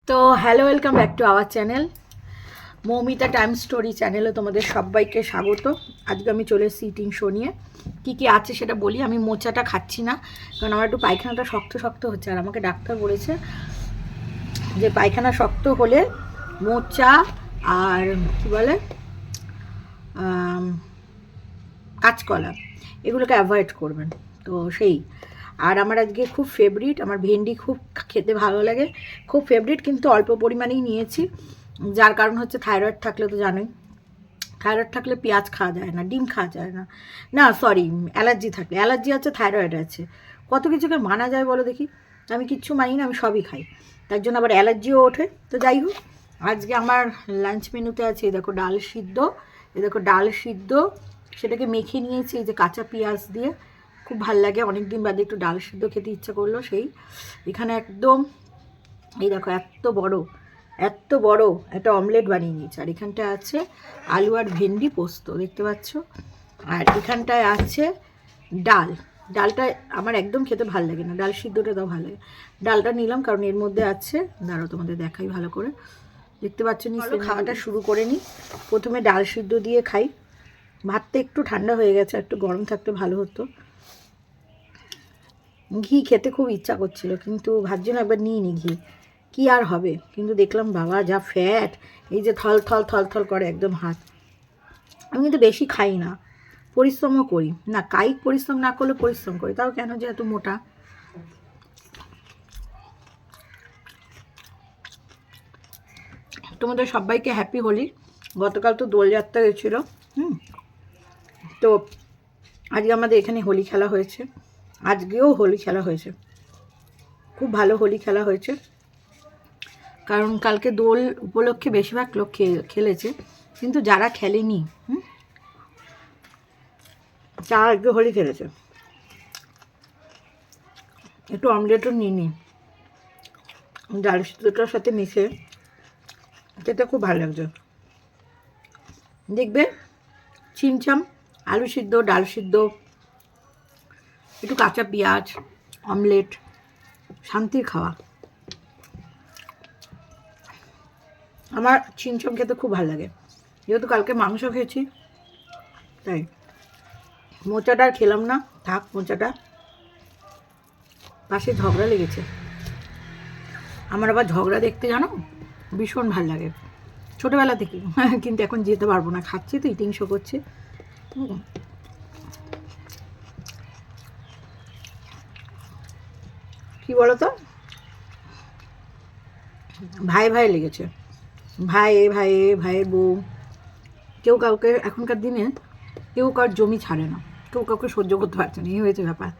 তো hello, welcome back to our channel Moumita time story চ্যানেলে তোমাদের সবাইকে স্বাগত। আজকে আমি চলে এসেছি ইটিং শো নিয়ে। কী কী আছে সেটা বলি। আমি মোচাটা খাচ্ছি না, কারণ আমার একটু পায়খানাটা শক্ত শক্ত হচ্ছে, আর আমাকে ডাক্তার বলেছে যে পায়খানা শক্ত হলে মোচা আর কী বলে কাঁচকলা এগুলোকে অ্যাভয়েড করবেন। তো সেই আর আমার আজকে খুব ফেভারিট, আমার ভেন্ডি খুব খেতে ভালো লাগে, খুব ফেভারিট, কিন্তু অল্প পরিমাণেই নিয়েছি। যার কারণ হচ্ছে থাইরয়েড থাকলে তো জানোই, থাইরয়েড থাকলে পেঁয়াজ খাওয়া যায় না, ডিম খাওয়া যায় না, না সরি অ্যালার্জি থাকলে, অ্যালার্জি আছে থাইরয়েড আছে, কত কিছুকে মানা যায় বলো দেখি। আমি কিচ্ছু মানি না, আমি সবই খাই, তার জন্য আবার অ্যালার্জিও ওঠে। তো যাই হোক, আজকে আমার লাঞ্চ মেনুতে আছে এই দেখো ডাল সিদ্ধ, এই দেখো ডাল সিদ্ধ, সেটাকে মেখে নিয়েছি এই যে কাঁচা পেঁয়াজ দিয়ে, খুব ভাল লাগে, অনেক দিন বাদে একটু ডাল সিদ্ধ খেতে ইচ্ছা করলো। সেই এখানে একদম এই দেখো এত বড় একটা অমলেট বানিয়ে নিয়েছে, আর এখানটায় আছে আলু আর ভেন্ডি পোস্ত দেখতে পাচ্ছ, আর এখানটায় আছে ডাল। ডালটা আমার একদম খেতে ভালো লাগে না, ডাল সিদ্ধটা তাও ভালো লাগে। ডালটা নিলাম কারণ এর মধ্যে আছে, দাঁড়াও তোমাদের দেখাই ভালো করে, দেখতে পাচ্ছ নিশ্চয়ই। খাওয়াটা শুরু করে নিই, প্রথমে ডাল সিদ্ধ দিয়ে খাই। ভাতটা একটু ঠান্ডা হয়ে গেছে, একটু গরম থাকতে ভালো হতো। ঘি খেতে খুব ইচ্ছা করছিল, কিন্তু ভাবছি না একবার নিই নি ঘি, কি আর হবে। কিন্তু দেখলাম বাবা যা ফ্যাট, এই যে থল থল থল থল করে একদম হাত। আমি কিন্তু বেশি খাই না, পরিশ্রমও করি না, কায়িক পরিশ্রম না করলে পরিশ্রম করি, তাও কেন যে এত মোটা। তোমাদের সবাইকে হ্যাপি হোলি। গতকাল তো দোলযাত্রা গেছিল, তো আজকে আমাদের এখানে হোলি খেলা হয়েছে, আজকেও হোলি খেলা হয়েছে, খুব ভালো হোলি খেলা হয়েছে, কারণ কালকে দোল উপলক্ষে বেশিরভাগ লোক খেলেছে, কিন্তু যারা খেলেনি তারা একটু হোলি খেলেছে। একটু অমলেটও নিয়ে নিই ডাল সিদ্ধটার সাথে মিশে, সেটা খুব ভালো লাগছে। দেখবে চিমচাম আলু সিদ্ধ, ডাল সিদ্ধ, একটু কাঁচা পেঁয়াজ, অমলেট, শান্তির খাওয়া। আমার চিমচাম খেতে খুব ভালো লাগে, যেহেতু কালকে মাংস খেয়েছি তাই। মোচাটা আর খেলাম না, থাক মোচাটা। পাশে ঝগড়া লেগেছে, আমার আবার ঝগড়া দেখতে জানো ভীষণ ভাল লাগে ছোটোবেলা থেকে, কিন্তু এখন যেতে পারবো না, খাচ্ছি তো ইটিং শো করছে। কি বলতো, ভাই ভাই লেগেছে, ভাই ভাইয়ের বউ, কেউ কাউকে এখনকার দিনে কেউ কার জমি ছাড়ে না, কেউ কাউকে সহ্য করতে পারছে না, এই হয়েছে ব্যাপার।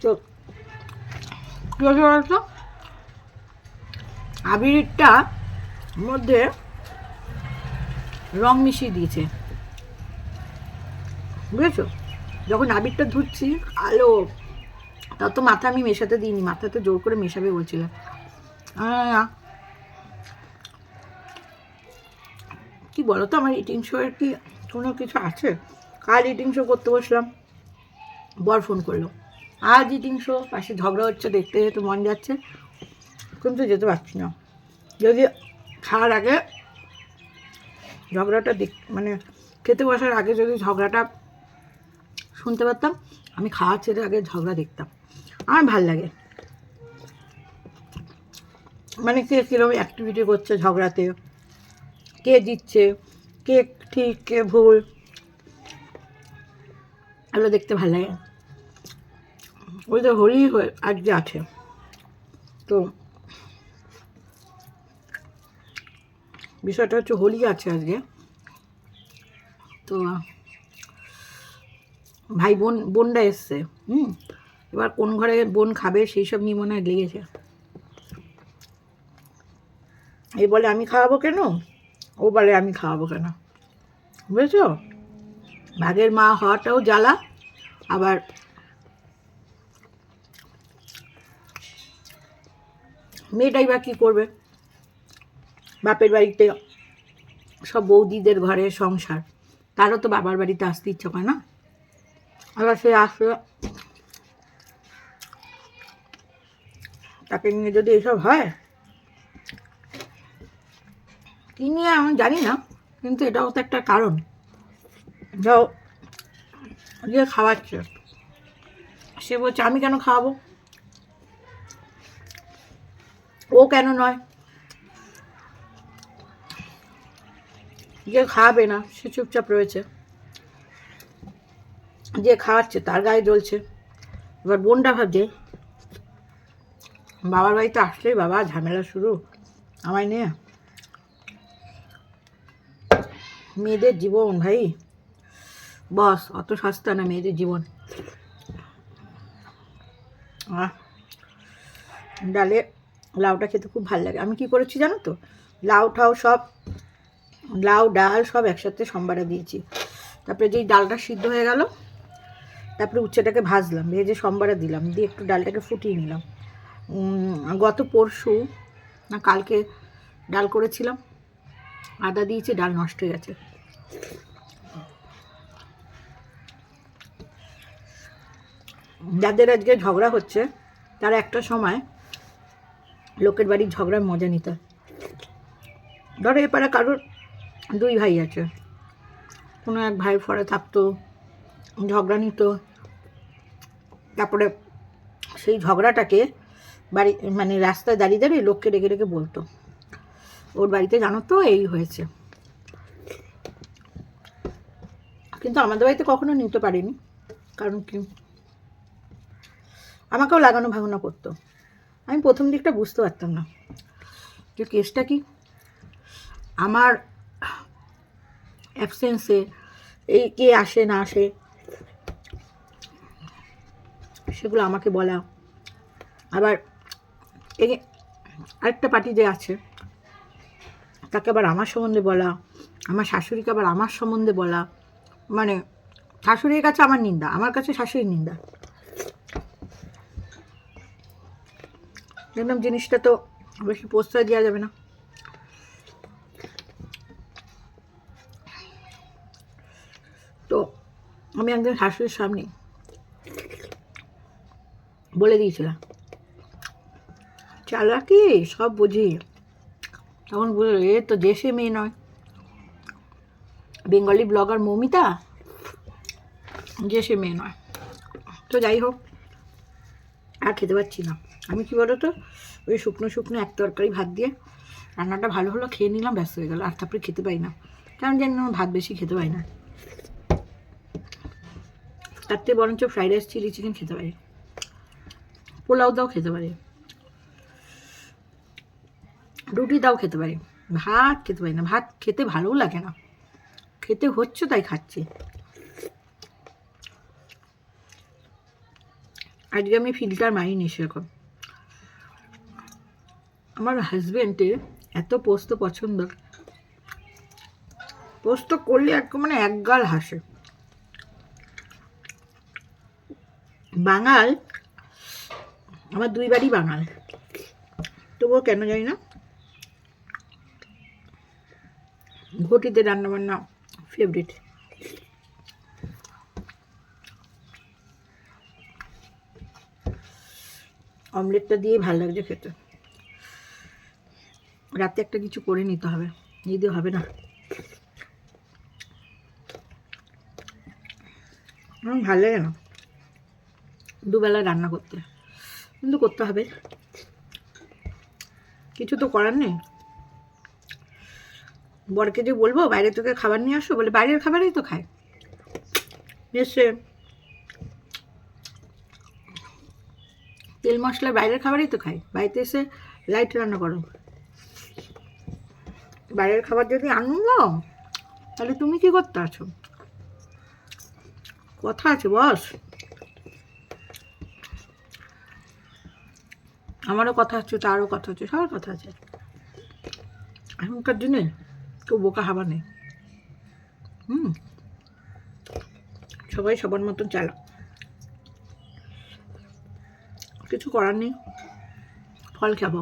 তো কী হয়েছে বলতো, আবিরটা মধ্যে রং মিশিয়ে দিয়েছে, বুঝেছো। যখন আবিরটা ধুচ্ছি আলো, তাও তো মাথা আমি মেশাতে দিইনি, মাথা তো জোর করে মেশাবে বলছিলাম। কি বলো তো, আমার ইটিং শো এর কি কোনো কিছু আছে? কাল ইটিং শো করতে বসলাম, বর ফোন করলো, আজ ইটিং শো, পাশে ঝগড়া হচ্ছে, দেখতে যেতে মন যাচ্ছে, কিন্তু যেতে পারছি না। যদি খাওয়ার আগে ঝগড়াটা মানে খেতে বসার আগে যদি ঝগড়াটা শুনতে পারতাম, আমি খাওয়া ছেড়ে আগে ঝগড়া দেখতাম, আমার ভাল লাগে। মানে কে কীরকম অ্যাক্টিভিটি করছে ঝগড়াতে, কে জিতছে, কে ঠিক কে ভুল, এগুলো দেখতে ভালো লাগে। ওই তো হোলি আজকে আছে, তো বিষয়টা হচ্ছে হোলি আছে আজকে, তো ভাই বোনরা এসছে, এবার কোন ঘরে বোন খাবে সেই সব নিয়ে মনে হয় লেগেছে। এই বলে আমি খাওয়াবো কেন, ও বলে আমি খাওয়াবো কেন, বুঝেছ। ভাগের মা হওয়াটাও জ্বালা, আবার মেয়েটাই বা কী করবে, বাপের বাড়িতে সব বৌদিদের ঘরে সংসার, তারও তো বাবার বাড়িতে আসতে ইচ্ছে করে না, আবার সে আসলে তাকে নিয়ে যদি এসব হয়, কী নিয়ে আমি জানি না, কিন্তু এটাও তো একটা কারণ। যাও, যে খাওয়াচ্ছে সে বলছে আমি কেন খাওয়াবো, ও কেন নয়। যে খাওয়াবে না সে চুপচাপ রয়েছে, যে খাওয়াচ্ছে তার গায়ে জ্বলছে। এবার বোনটা ভাবছে বাবার বাড়িতে আসলেই বাবা ঝামেলা শুরু আমায় নিয়ে। মেয়েদের জীবন ভাই, বস অত সস্তা না মেয়েদের জীবন। ডালে লাউটা খেতে খুব ভালো লাগে। আমি কি করেছি জানো তো, লাউ ঠাউ সব, লাউ ডাল সব একসাথে সম্বারে দিয়েছি। তারপরে যেই ডালটা সিদ্ধ হয়ে গেল, তারপরে উচ্ছেটাকে ভাজলাম, ভেজে সম্বারে দিলাম, দিয়ে একটু ডালটাকে ফুটিয়ে নিলাম। গত পরশু না কালকে ডাল করেছিলাম, আদা দিয়েছি, ডাল নষ্ট হয়ে গেছে। যাদের আজকে ঝগড়া হচ্ছে তারা একটা সময় লোকের বাড়ির ঝগড়ার মজা নিত। ধরো এপারে কারোর দুই ভাই আছে, কোনো এক ভাই ফরে থাকতো, ঝগড়া নিত, তারপরে সেই ঝগড়াটাকে বাড়ি মানে রাস্তায় দাঁড়িয়ে দাঁড়িয়ে লোককে ডেকে ডেকে বলতো ওর বাড়িতে জানো তো এই হয়েছে। কিন্তু আমাদের বাড়িতে কখনো নিতে পারিনি, কারণ কি আমাকেও লাগানো ভাঙানো করতো। আমি প্রথম দিকটা বুঝতে পারতাম না যে কেসটা কি। আমার অ্যাবসেন্সে এই কে আসে না আসে সেগুলো আমাকে বলা, আবার এই আরেকটা পার্টি যে আছে তাকে আবার আমার সম্বন্ধে বলা, আমার শাশুড়িকে আবার আমার সম্বন্ধে বলা, মানে শাশুড়ির কাছে আমার নিন্দা, আমার কাছে শাশুড়ির নিন্দা। দেখলাম জিনিসটা তো বেশি প্রশ্রয় দেওয়া যাবে না। তো আমি একদিন শাশুড়ির সামনে বলে দিয়েছিলাম চালাকি সব বুঝি। তখন বুঝলো এ তো দেশে মেয়ে নয়, বেঙ্গলি ব্লগার মৌমিতা দেশে মেয়ে নয়। তো যাই হোক, আর খেতে পারছি না। আমি কী বলো তো, ওই শুকনো শুকনো এক তরকারি ভাত দিয়ে রান্নাটা ভালো হলো, খেয়ে নিলাম, ব্যস্ত হয়ে গেল। আর তারপরে খেতে পাই না, কারণ জানি না ভাত বেশি খেতে পাই না। তার থেকে বরঞ্চ ফ্রাইড রাইস চিলি চিকেন খেতে পারি, পোলাও দাও খেতে পারি, রুটি দাও খেতে পারি, ভাত খেতে পারি না। ভাত খেতে ভালোও লাগে না, খেতে হচ্ছে তাই খাচ্ছি। আজকে আমি ফিল্টার মারিনি সেরকম। আমার হাজব্যান্ডের এত পোস্ত পছন্দ, পোস্ত করলে মানে একগাল হাসে। বাঙাল, আমার দুই বাড়ি বাঙাল, তবুও কেন জানি না ঘটিতে রান্নাবান্না ফেভারিট। অমলেটটা দিয়ে ভালো লাগছে খেতে। রাতে একটা কিছু করে নিতে হবে, যদি হবে না। ভালো লাগে না দুবেলা রান্না করতে, কিন্তু করতে হবে, কিছু তো করার নেই। বরকে যে বলবো বাইরে থেকে খাবার নিয়ে আসো, বলে বাইরের খাবারই তো খায়, এসে তেল মশলার বাইরের খাবারই তো খাই, বাড়িতে এসে লাইট রান্না করো। বাইরের খাবার যদি আনবো তাহলে তুমি কি করতে আছো? কথা আছে বস, আমারও কথা আছে, তারও কথা আছে, সবার কথা আছে। এখনকার দিনে কেউ বোকা হাবা নেই। সবাই সবার মতন চালাক, কিছু করার নেই। ফল খাবো,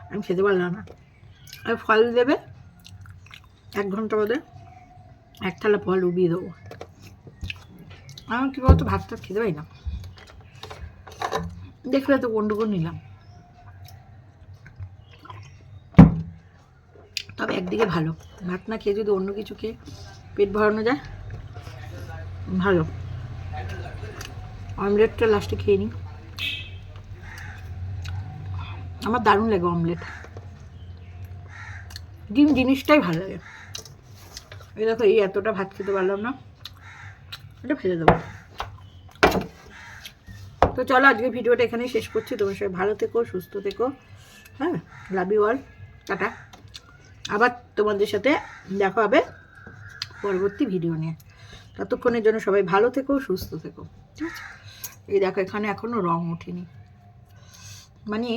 আমি খেতে পারলাম না। আর ফল দেবে 1 ঘন্টা বাদে এক থালা ফল উবিয়ে দেবো। আমি কী বলতো ভাতটা খেতে পারি না, দেখলে তো গন্ডগোল নিলাম। তবে একদিকে ভালো, ভাত না খেয়ে যদি অন্য কিছু খেয়ে পেট ভরানো যায় ভালো। অমলেটটা লাস্টে খেয়ে নিই, আমার দারুণ লাগে অমলেট, ডিম জিনিসটাই ভালো লাগে। এই দেখো, এই এতটা ভাত খেতে পারলাম না, এটা ফেলে দেবো। তো চলো আজকে ভিডিওটা এখানেই শেষ করছি। তোমার সবাই ভালো থেকো, সুস্থ থেকো, হ্যাঁ, লাভ ইউ অল, টাটা। আবার তোমাদের সাথে দেখা হবে পরবর্তী ভিডিও নিয়ে। ততক্ষণের জন্য সবাই ভালো থেকো, সুস্থ থেকো, ঠিক আছে? এই দেখো, এখানে এখনও রং ওঠেনি, মানে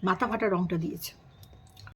মাথা ফাটা রংটা দিয়েছে।